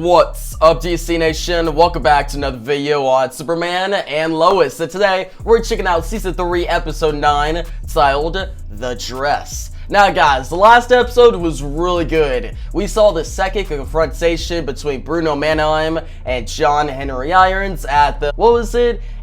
What's up, DC Nation? Welcome back to another video on Superman and Lois. And today, we're checking out Season 3, Episode 9, titled The Dress. Now guys, the last episode was really good. We saw the second confrontation between Bruno Manheim and John Henry Irons at the,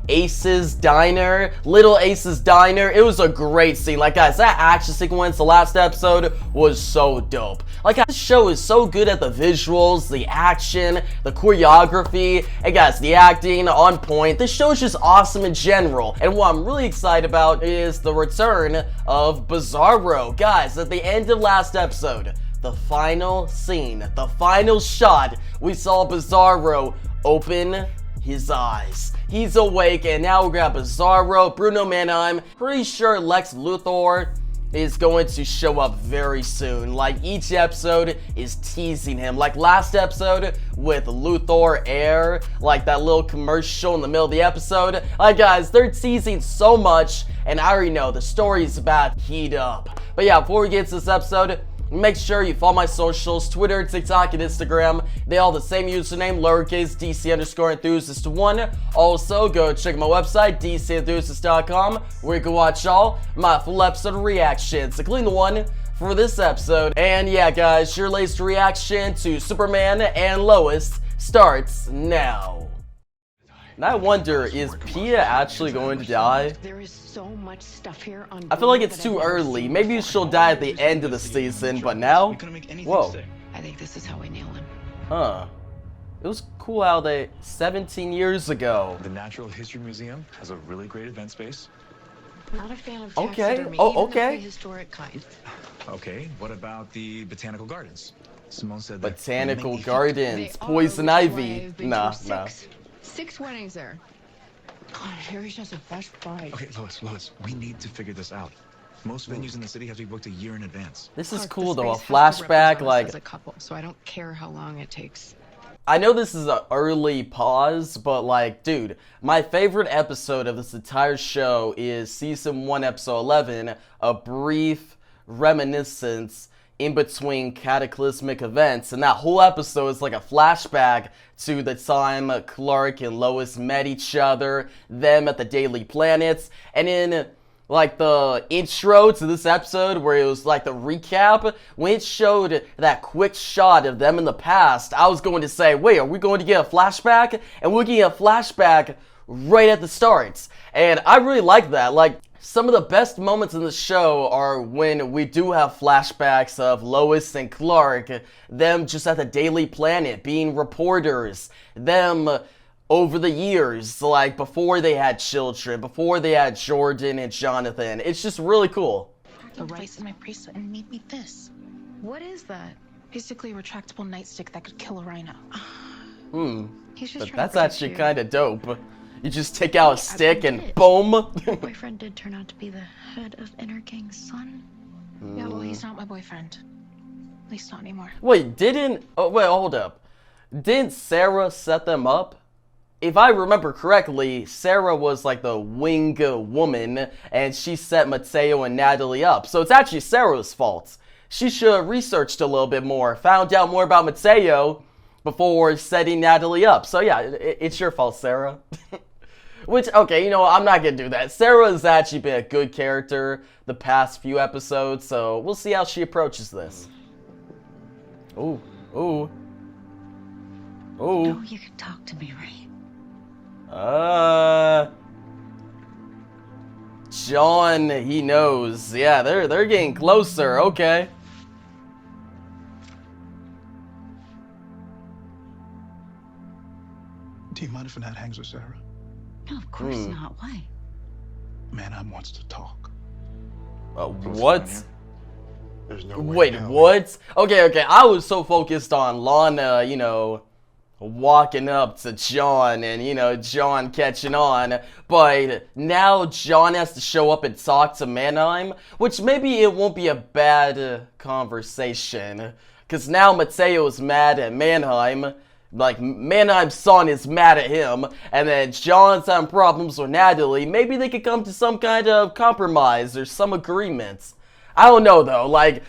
Ace's Diner, Little Ace's Diner. It was a great scene. Like guys, that action sequence the last episode was so dope. Like guys, this show is so good at the visuals, the action, the choreography, and guys, the acting on point. This show is just awesome in general. And what I'm really excited about is the return of Bizarro. Guys, at the end of last episode, the final scene, the final shot, we saw Bizarro open his eyes. He's awake, and now we got Bizarro, Bruno Manheim. Pretty sure Lex Luthor is going to show up very soon. Like, each episode is teasing him. Like last episode with Luthor Air, like that little commercial in the middle of the episode. Like guys, they're teasing so much, and I already know the story is about to heat up. But yeah, before we get to this episode, make sure you follow my socials, Twitter, TikTok, and Instagram. They all the same username, lowercase DC_enthusiast1. Also, go check my website, DCenthusiast.com, where you can watch all my full episode reactions, including the one for this episode. And yeah, guys, your latest reaction to Superman and Lois starts now. And I wonder, is Pia actually going to die? There is so much stuff here on I feel like it's too early. Maybe she'll die at the end of the season, but now? Whoa. I think this is how we nail him. Huh. It was cool how 17 years ago. The Natural History Museum has a really great event space. Not a fan of Okay. taxidermy, Oh, even okay. the prehistoric kind. Okay, what about the Botanical Gardens? Simone said that Botanical they- Gardens, They Poison are, Ivy. I've been Nah, to nah. six weddings there. God, Harry's just a best buy. Okay, Lois, we need to figure this out. Most venues in the city have to be booked a year in advance. This is Look, cool the though, a space has to flashback, represent us like, as a couple, so I don't care how long it takes. I know this is an early pause, but like, dude, my favorite episode of this entire show is Season 1, Episode 11, A Brief Reminiscence in Between Cataclysmic Events. And that whole episode is like a flashback to the time Clark and Lois met each other, them at the Daily Planets, and in like the intro to this episode where it was like the recap, when it showed that quick shot of them in the past, I was going to say, wait, are we going to get a flashback? And we're getting a flashback right at the start. And I really like that. Like, some of the best moments in the show are when we do have flashbacks of Lois and Clark, them just at the Daily Planet being reporters, them over the years, like before they had children, before they had Jordan and Jonathan. It's just really cool. The rice in my bracelet and made me this. What is that? Basically a retractable nightstick that could kill a rhino. He's just But trying that's to protect actually you. kind of dope. You just take out a stick and did. boom. Your boyfriend did turn out to be the head of Inner Gang's son. Yeah, well, he's not my boyfriend. At least not anymore. Wait, hold up. Didn't Sarah set them up? If I remember correctly, Sarah was like the wing woman, and she set Mateo and Natalie up. So it's actually Sarah's fault. She should have researched a little bit more, found out more about Mateo before setting Natalie up. So yeah, it's your fault, Sarah. Which, okay, you know what, I'm not gonna do that. Sarah has actually been a good character the past few episodes, so we'll see how she approaches this. Ooh, ooh. Ooh. Oh, you can talk to me, right? John, he knows. Yeah, they're getting closer, okay. Do you mind if Nat hangs with Sarah? No, of course not. Why? Manheim wants to talk. What? There's no way Wait, in hell. what? Okay, I was so focused on Lana, you know, walking up to John and, you know, John catching on. But now John has to show up and talk to Manheim, which maybe it won't be a bad conversation. Because now Mateo's mad at Manheim. Like, Manheim's son is mad at him, and then John's having problems with Natalie. Maybe they could come to some kind of compromise or some agreement. I don't know, though. Like,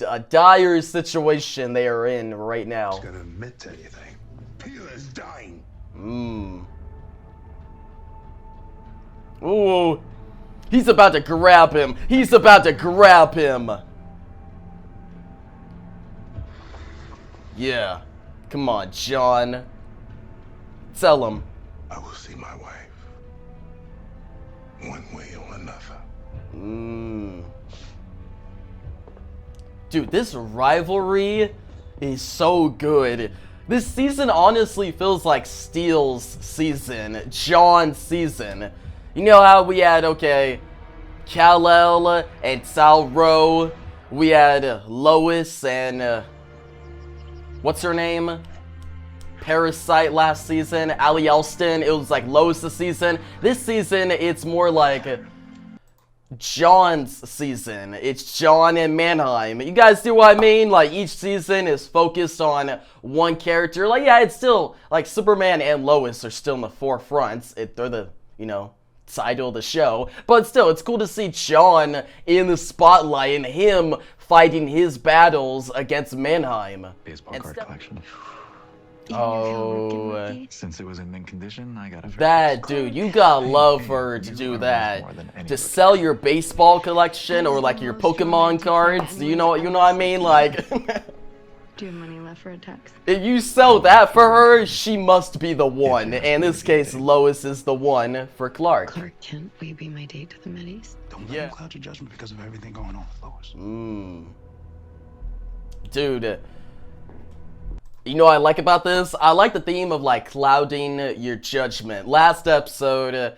a dire situation they are in right now. He's gonna admit to anything. Pia is dying. Ooh. He's about to grab him. He's about to grab him. Yeah. Come on, John. Tell him. I will see my wife. One way or another. Dude, this rivalry is so good. This season honestly feels like Steele's season, John's season. You know how we had, okay, Kal-El and Sal-Ro. We had Lois and, what's her name? Parasite last season. Ali Elston, it was like Lois' season. This season, it's more like John's season. It's John and Manheim. You guys see what I mean? Like, each season is focused on one character. Like, yeah, it's still, like, Superman and Lois are still in the forefront. They're the, you know, title of the show. But still, it's cool to see John in the spotlight and him fighting his battles against Manheim. Baseball card collection. Oh, Since it was in mint condition, I got a that dude, you gotta love her to do that. To sell your baseball collection or like your Pokemon cards, you know what I mean? Like, Do you have money left for a tax? if you sell that for her, she must be the one. And in this case, Lois is the one for Clark. Clark Kent, will you be my date to the Middies? Don't let him cloud your judgment because of everything going on with Lois. Dude, you know what I like about this? I like the theme of like clouding your judgment. Last episode,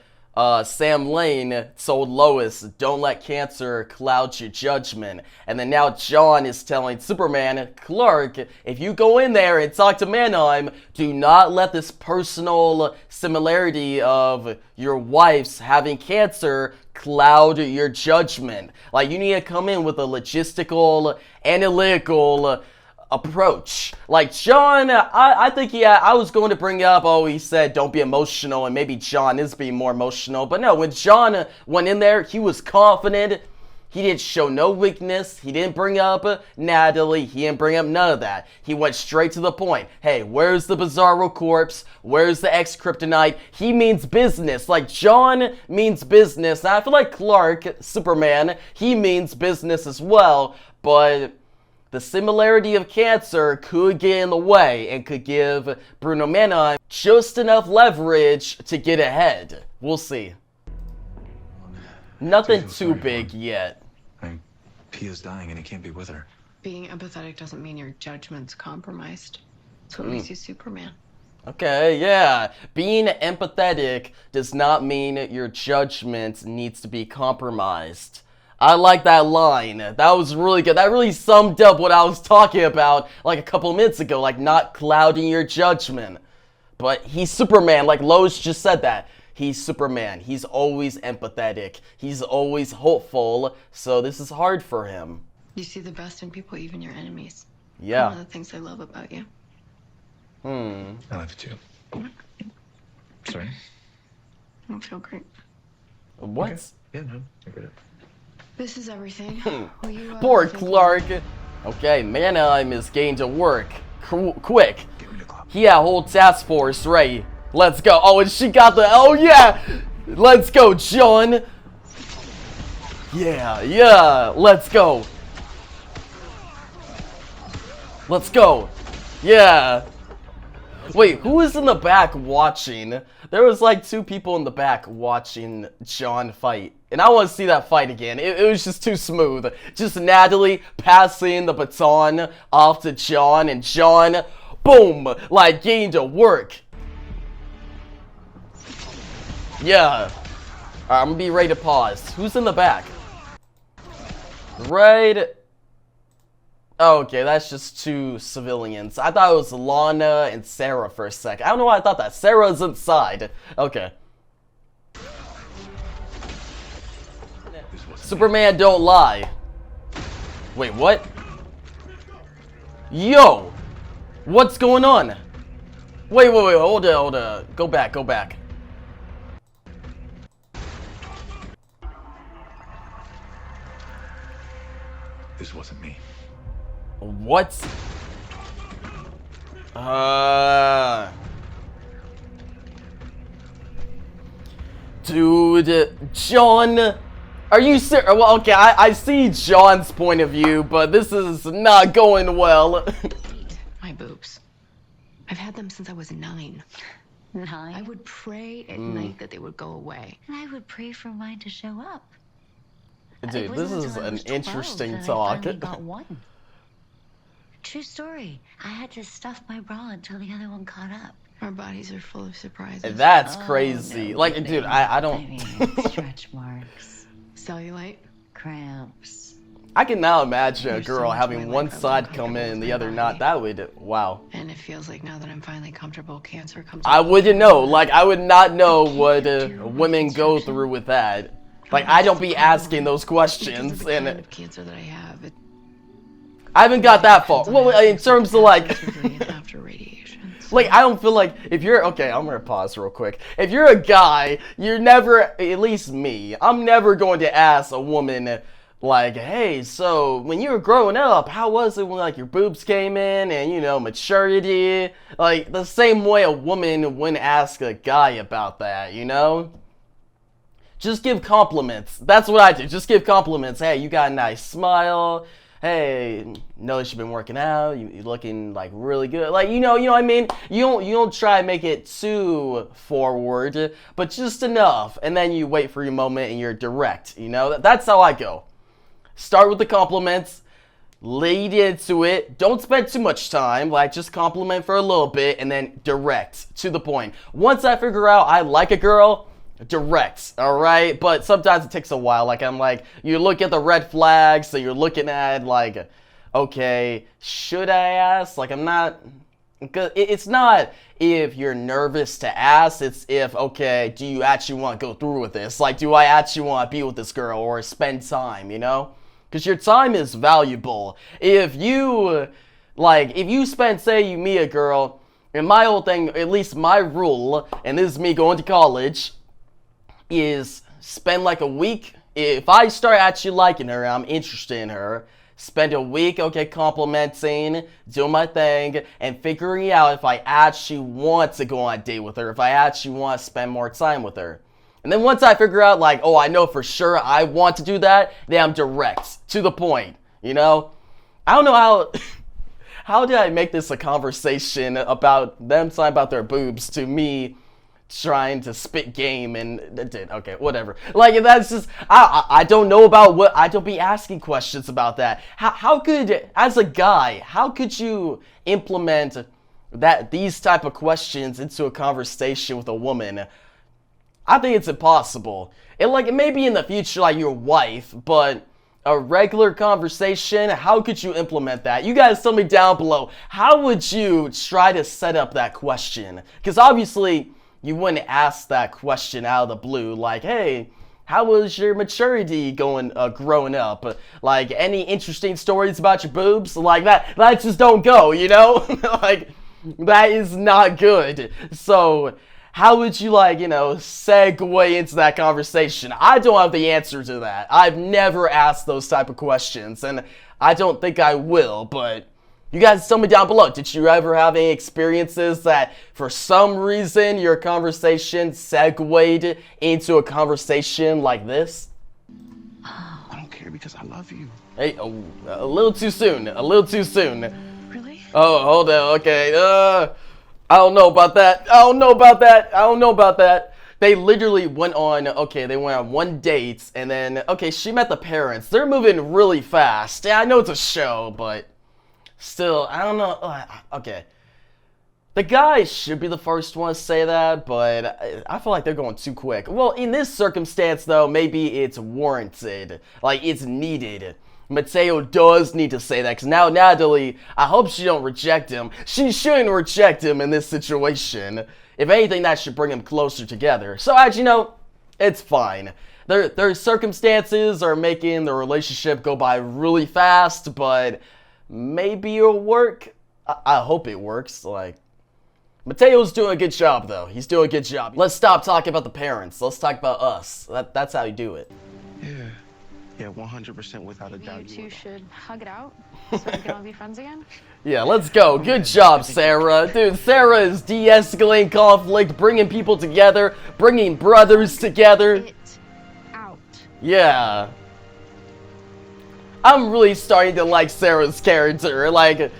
Sam Lane told Lois, don't let cancer cloud your judgment. And then now John is telling Superman, Clark, if you go in there and talk to Manheim, do not let this personal similarity of your wife's having cancer cloud your judgment. Like, you need to come in with a logistical, analytical approach. Like, John, I think, yeah, I was going to bring up, oh, he said don't be emotional, and maybe John is being more emotional, but no, when John went in there, he was confident. He didn't show no weakness. He didn't bring up Natalie. He didn't bring up none of that. He went straight to the point. Hey, where's the Bizarro corpse? Where's the ex-kryptonite? He means business. Like, John means business. And I feel like Clark, Superman, he means business as well, but the similarity of cancer could get in the way and could give Bruno Manheim just enough leverage to get ahead. We'll see. Nothing too big yet. Pia's dying and he can't be with her. Being empathetic doesn't mean your judgment's compromised. That's what makes you Superman. Okay, yeah. Being empathetic does not mean your judgment needs to be compromised. I like that line. That was really good. That really summed up what I was talking about like a couple minutes ago, like not clouding your judgment. But he's Superman, like Lois just said that. He's Superman. He's always empathetic. He's always hopeful, so this is hard for him. You see the best in people, even your enemies. Yeah. One of the things I love about you. I love you too. Sorry. I don't feel great. What? Okay. Yeah, no, I get it. This is everything. Will you, Poor take Clark. Okay, Manheim is getting to work. Quick. Get me to club. He had a whole task force ready. Let's go. Oh, and she got the... Oh, yeah. Let's go, John. Yeah. Let's go. Let's go. Yeah. Wait, who is in the back watching? There was like 2 people in the back watching John fight. And I want to see that fight again. It was just too smooth. Just Natalie passing the baton off to John. And John, boom, like getting to work. Yeah. Alright, I'm gonna be ready to pause. Who's in the back? Right. Okay, that's just 2 civilians. I thought it was Lana and Sarah for a sec. I don't know why I thought that. Sarah's inside. Okay. Superman don't lie. Wait, what? Yo! What's going on? Wait, hold on. Go back. This wasn't me. What? Dude, John, are you serious? Well, okay, I see John's point of view, but this is not going well. My boobs. I've had them since I was 9. I would pray at night that they would go away. And I would pray for mine to show up. Dude, this is an interesting that talk. I finally got one. True story. I had to stuff my bra until the other one caught up. Our bodies are full of surprises. That's crazy. No, like, kidding. dude, I don't... I mean, stretch marks, Cellulite. cramps. I can now imagine a There's so girl much having my one life I side wasn't come in and the comfortable other with my not. body. That would... Wow. And it feels like now that I'm finally comfortable, cancer comes I up. wouldn't know. Like, I would not know can't what do women go reconstruction. through with that. Like, I don't be asking those Because questions, of the kind and of cancer that I have. I haven't got that far. Well, in terms of, like... After radiation. Like, I don't feel like, if you're, okay, I'm gonna pause real quick. If you're a guy, you're never, at least me, I'm never going to ask a woman, like, hey, so, when you were growing up, how was it when, like, your boobs came in, and, you know, maturity? Like, the same way a woman wouldn't ask a guy about that, you know? Just give compliments. That's what I do. Just give compliments. Hey, you got a nice smile. Hey, notice you've been working out. You're looking like really good. Like, you know what I mean? You don't try to make it too forward, but just enough. And then you wait for your moment and you're direct. You know, that's how I go. Start with the compliments. Lead into it. Don't spend too much time. Like, just compliment for a little bit and then direct to the point. Once I figure out I like a girl, direct, alright? But sometimes it takes a while. Like, I'm like, you look at the red flags, so you're looking at, like, okay, should I ask? Like, I'm not, because it's not if you're nervous to ask, it's if, okay, do you actually want to go through with this? Like, do I actually want to be with this girl or spend time, you know? Because your time is valuable. If you spend, say, you meet a girl, and my whole thing, at least my rule, and this is me going to college, is spend like a week. If I start actually liking her, I'm interested in her, spend a week, okay, complimenting, doing my thing, and figuring out if I actually want to go on a date with her, if I actually want to spend more time with her. And then once I figure out, like, oh, I know for sure I want to do that, then I'm direct, to the point, you know? I don't know how... How did I make this a conversation about them talking about their boobs to me trying to spit game and okay, whatever. Like, that's just, I don't know about what, I don't be asking questions about that. How could, as a guy, how could you implement these type of questions into a conversation with a woman? I think it's impossible. It may be in the future, like your wife, but a regular conversation, how could you implement that? You guys tell me down below, how would you try to set up that question? Because obviously, you wouldn't ask that question out of the blue, like, hey, how was your maturity going, growing up? Like, any interesting stories about your boobs? Like, that just don't go, you know? Like, that is not good. So, how would you, like, you know, segue into that conversation? I don't have the answer to that. I've never asked those type of questions, and I don't think I will, but you guys tell me down below, did you ever have any experiences that for some reason your conversation segued into a conversation like this? I don't care because I love you. Hey, a little too soon, a little too soon. Really? Oh, hold on, okay, I don't know about that, I don't know about that. They literally went on, okay, they went on one date, and then, okay, she met the parents. They're moving really fast. Yeah, I know it's a show, but still, I don't know. Okay. The guy should be the first one to say that, but I feel like they're going too quick. Well, in this circumstance, though, maybe it's warranted. Like, it's needed. Mateo does need to say that, because now Natalie, I hope she don't reject him. She shouldn't reject him in this situation. If anything, that should bring them closer together. So, as you know, it's fine. Their circumstances are making the relationship go by really fast, but maybe it'll work. I hope it works. Like, Mateo's doing a good job, though. He's doing a good job. Let's stop talking about the parents. Let's talk about us. That's how you do it. Yeah. Yeah, 100% without a doubt. You two should hug it out so we can all be friends again. Yeah, let's go. Good job, Sarah. Dude, Sarah is de-escalating conflict, bringing people together, bringing brothers together. It out. Yeah. I'm really starting to like Sarah's character. Like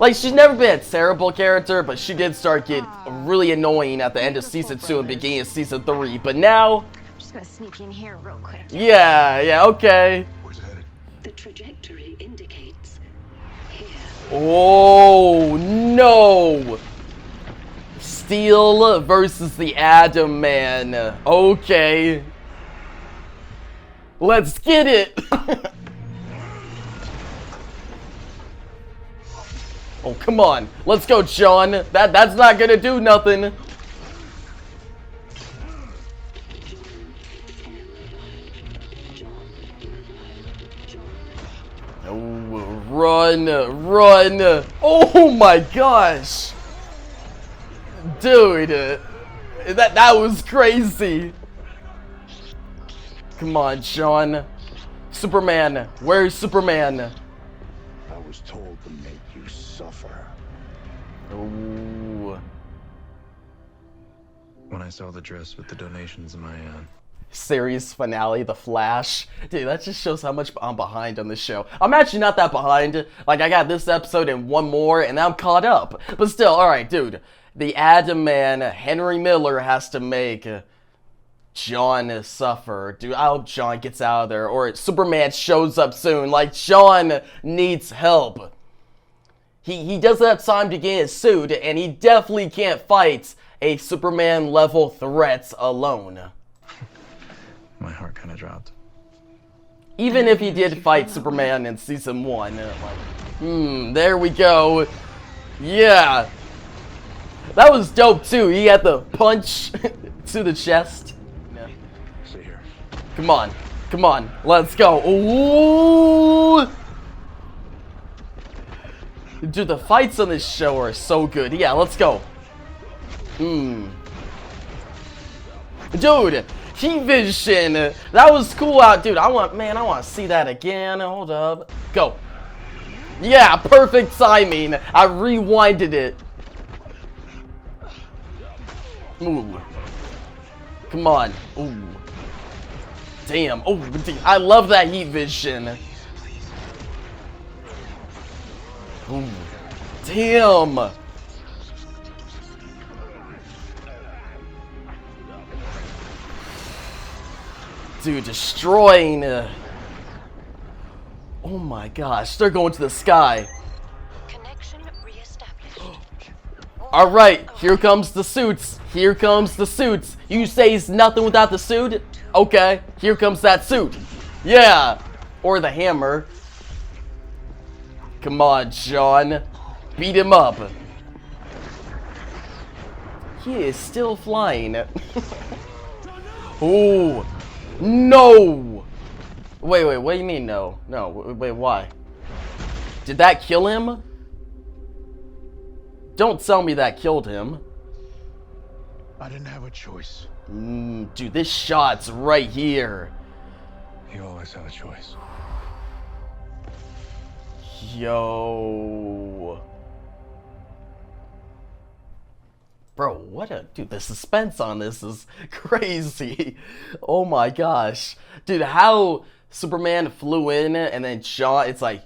she's never been a terrible character, but she did start get really annoying at the end of season 2 and beginning of season 3. But now, I'm just gonna sneak in here real quick. yeah, okay. Where's it headed? The trajectory indicates here. Oh, no. Steel versus the Atom Man. Okay. Let's get it. Oh, come on. Let's go, John. That's not gonna do nothing. Oh, run. Oh my gosh. Dude. That was crazy. Come on, John. Superman. Where's Superman? I was told to make you suffer. Ooh. When I saw the dress with the donations in my Series finale, The Flash. Dude, that just shows how much I'm behind on this show. I'm actually not that behind. Like, I got this episode and one more, and I'm caught up. But still, alright, dude. The Atom Man, Henry Miller, has to make John suffer. Dude, I hope John gets out of there, or Superman shows up soon. Like, John needs help. He doesn't have time to get his suit, and he definitely can't fight a Superman-level threat alone. My heart kind of dropped. Even if he did fight Superman in season 1, like, there we go. Yeah. That was dope too. He had the punch to the chest. Yeah. See here. Come on, let's go. Ooh. Dude, the fights on this show are so good. Yeah, let's go. Dude, heat vision. That was cool out, dude. I want to see that again. Hold up. Go. Yeah, perfect timing. I rewinded it. Ooh. Come on. Ooh. Damn. Oh, I love that heat vision. Ooh. Damn. Dude, destroying. Oh my gosh, they're going to the sky. Connection reestablished. Alright, here comes the suits. Here comes the suits. You say it's nothing without the suit? Okay, here comes that suit. Yeah. Or the hammer. Come on, John. Beat him up. He is still flying. Ooh. No! Wait, what do you mean no? No, wait, why? Did that kill him? Don't tell me that killed him. I didn't have a choice. Dude, this shot's right here. You always have a choice. Yo. Bro, dude, the suspense on this is crazy. Oh my gosh. Dude, how Superman flew in and then John, it's like,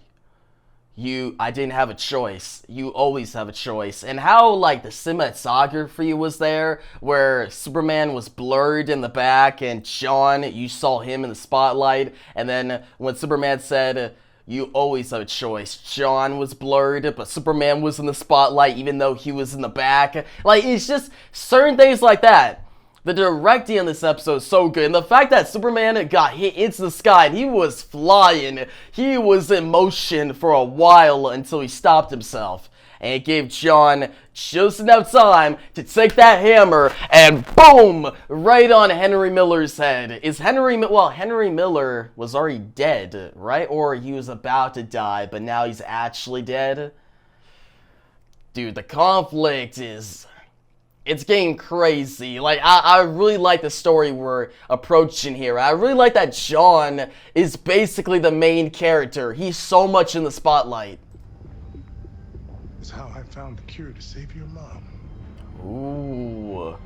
I didn't have a choice. You always have a choice. And how, like, the cinematography was there, where Superman was blurred in the back and John, you saw him in the spotlight. And then when Superman said, you always have a choice, John was blurred, but Superman was in the spotlight even though he was in the back. Like, it's just certain things like that. The directing on this episode is so good. And the fact that Superman got hit into the sky and he was flying, he was in motion for a while until he stopped himself. And it gave John just enough time to take that hammer and boom! Right on Henry Miller's head. Henry Miller was already dead, right? Or he was about to die, but now he's actually dead. Dude, the conflict is it's getting crazy. Like, I really like the story we're approaching here. I really like that John is basically the main character. He's so much in the spotlight. It's how I found the cure to save your mom. Ooh.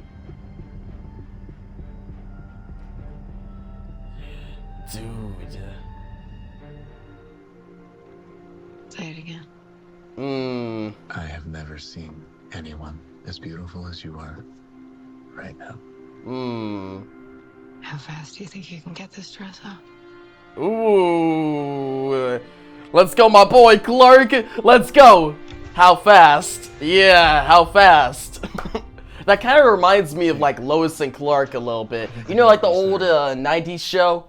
Dude. Say it again. I have never seen anyone as beautiful as you are right now. How fast do you think you can get this dress off? Ooh. Let's go, my boy Clark. Let's go. How fast? Yeah, how fast? That kind of reminds me of like Lois and Clark a little bit. You know, like the old 90s show?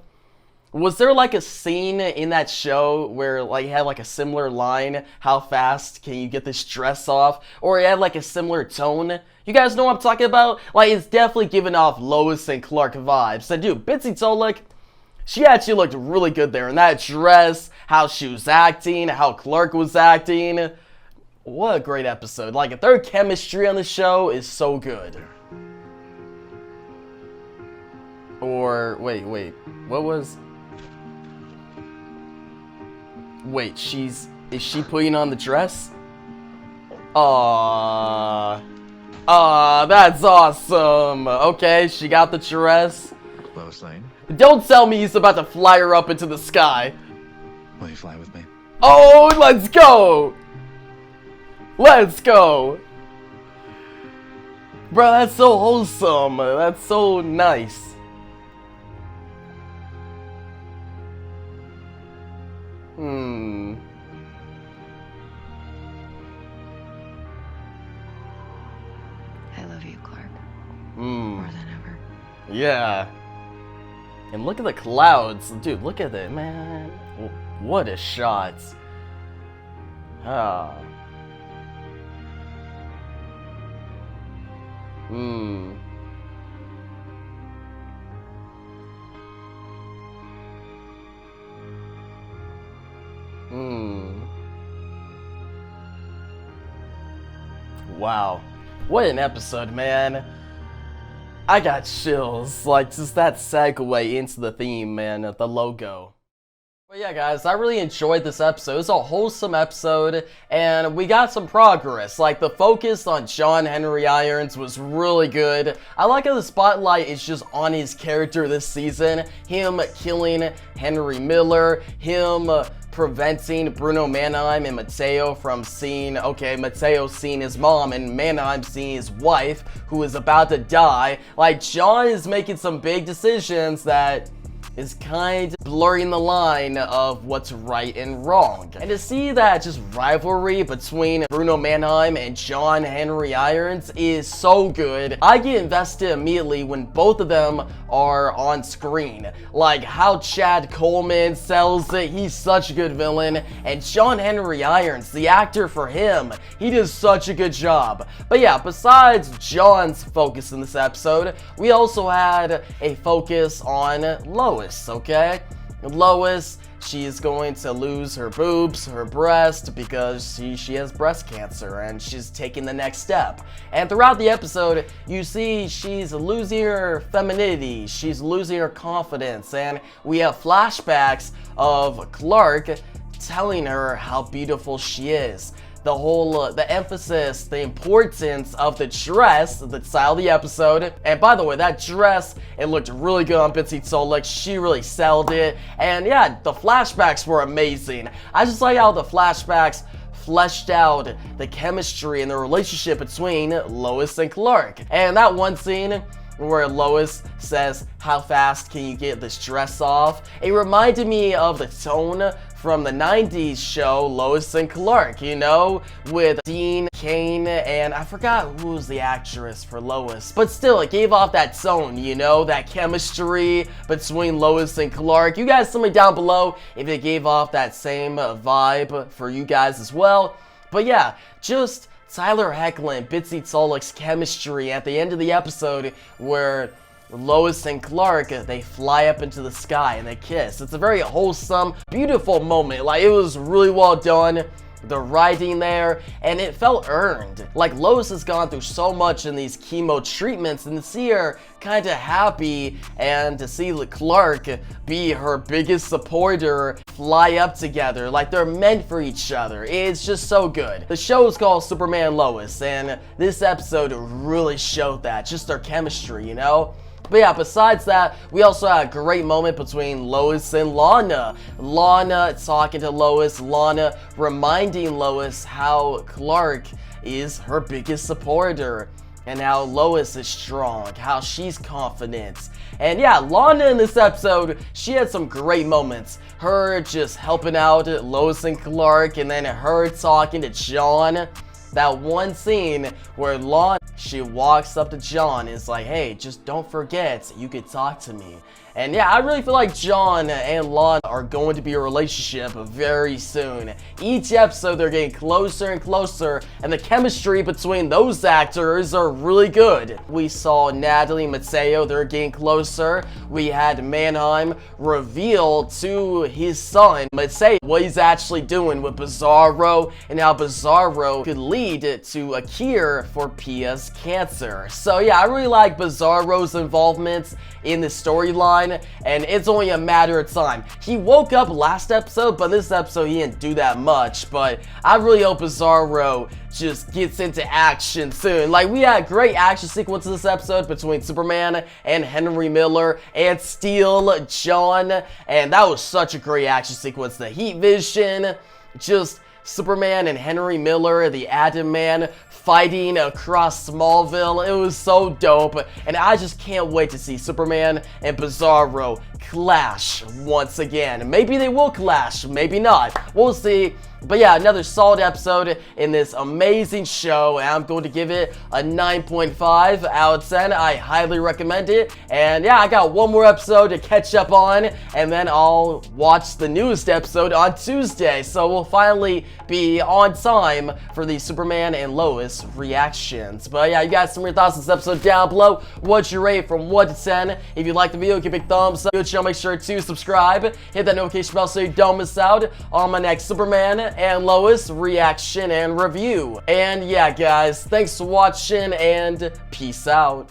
Was there like a scene in that show where like it had like a similar line, how fast can you get this dress off? Or it had like a similar tone? You guys know what I'm talking about? Like, it's definitely giving off Lois and Clark vibes. And dude, Bitsy Tolik, she actually looked really good there in that dress, how she was acting, how Clark was acting. What a great episode. Like, their chemistry on the show is so good. Or, wait, what was... Wait, is she putting on the dress? Aww, that's awesome. Okay, she got the dress. Lois Lane, Don't tell me he's about to fly her up into the sky. will you fly with me? Oh, let's go! Let's go! Bro, that's so wholesome. That's so nice. I love you, Clark. Hmm. More than ever. Yeah. And look at the clouds. Dude, look at it, man. What a shot. Ah. Wow. What an episode, man. I got chills. Like, just that segue into the theme, man, the logo. But yeah, guys, I really enjoyed this episode. It was a wholesome episode, and we got some progress. Like, the focus on John Henry Irons was really good. I like how the spotlight is just on his character this season. Him killing Henry Miller, him preventing Bruno Manheim and Mateo from seeing, okay, Mateo seeing his mom and Manheim seeing his wife, who is about to die. Like, John is making some big decisions that is kind of blurring the line of what's right and wrong. And to see that just rivalry between Bruno Manheim and John Henry Irons is so good. I get invested immediately when both of them are on screen. Like how Chad Coleman sells it, he's such a good villain, and John Henry Irons, the actor for him, he does such a good job. But yeah, besides John's focus in this episode, we also had a focus on Lois. Okay? Lois, she's going to lose her boobs, her breast, because she has breast cancer, and she's taking the next step. And throughout the episode, you see she's losing her femininity, she's losing her confidence, and we have flashbacks of Clark telling her how beautiful she is. The whole, the emphasis, the importance of the dress, the style of the episode. And by the way, that dress, it looked really good on Bitsy Tolik. She really sold it. And yeah, the flashbacks were amazing. I just like how the flashbacks fleshed out the chemistry and the relationship between Lois and Clark. And that one scene where Lois says, how fast can you get this dress off? It reminded me of the tone from the 90s show Lois and Clark, you know, with Dean Cain, and I forgot who was the actress for Lois, but still, it gave off that tone, you know, that chemistry between Lois and Clark. You guys tell me down below if it gave off that same vibe for you guys as well. But yeah, just Tyler Hoechlin, Bitsy Tolik's chemistry at the end of the episode where Lois and Clark, they fly up into the sky and they kiss. It's a very wholesome, beautiful moment. Like, it was really well done. the writing there, and it felt earned. Like, Lois has gone through so much in these chemo treatments, and to see her kind of happy and to see Clark be her biggest supporter, fly up together like they're meant for each other. It's just so good. The show is called Superman and Lois, and this episode really showed that, just their chemistry, you know? But yeah, besides that, we also had a great moment between Lois and Lana. Lana talking to Lois, Lana reminding Lois how Clark is her biggest supporter, and how Lois is strong, how she's confident. And yeah, Lana in this episode, she had some great moments. Her just helping out Lois and Clark, and then her talking to John. That one scene where Lana, she walks up to John and is like, hey, just don't forget, you could talk to me. And yeah, I really feel like John and Lana are going to be a relationship very soon. Each episode, they're getting closer and closer, and the chemistry between those actors are really good. We saw Natalie and Mateo, they're getting closer. We had Manheim reveal to his son, Mateo, what he's actually doing with Bizarro, and how Bizarro could lead to a cure for Pia's cancer. So yeah, I really like Bizarro's involvement in the storyline, and it's only a matter of time. He woke up last episode, but this episode he didn't do that much, but I really hope Bizarro just gets into action soon. Like, we had great action sequences this episode between Superman and Henry Miller and Steel John, and that was such a great action sequence. The heat vision, just Superman and Henry Miller, the Atom Man, fighting across Smallville. It was so dope, and I just can't wait to see Superman and Bizarro clash once again. Maybe they will clash, maybe not. We'll see. But yeah, another solid episode in this amazing show, and I'm going to give it a 9.5 out of 10. I highly recommend it. And yeah, I got one more episode to catch up on, and then I'll watch the newest episode on Tuesday. So we'll finally be on time for the Superman and Lois reactions. But yeah, you guys, some of your thoughts on this episode down below. What's your rate from 1 to 10? If you like the video, give it a big thumbs up. Good show, make sure to subscribe. Hit that notification bell so you don't miss out on my next Superman and Lois reaction and review. And yeah, guys, thanks for watching, and peace out.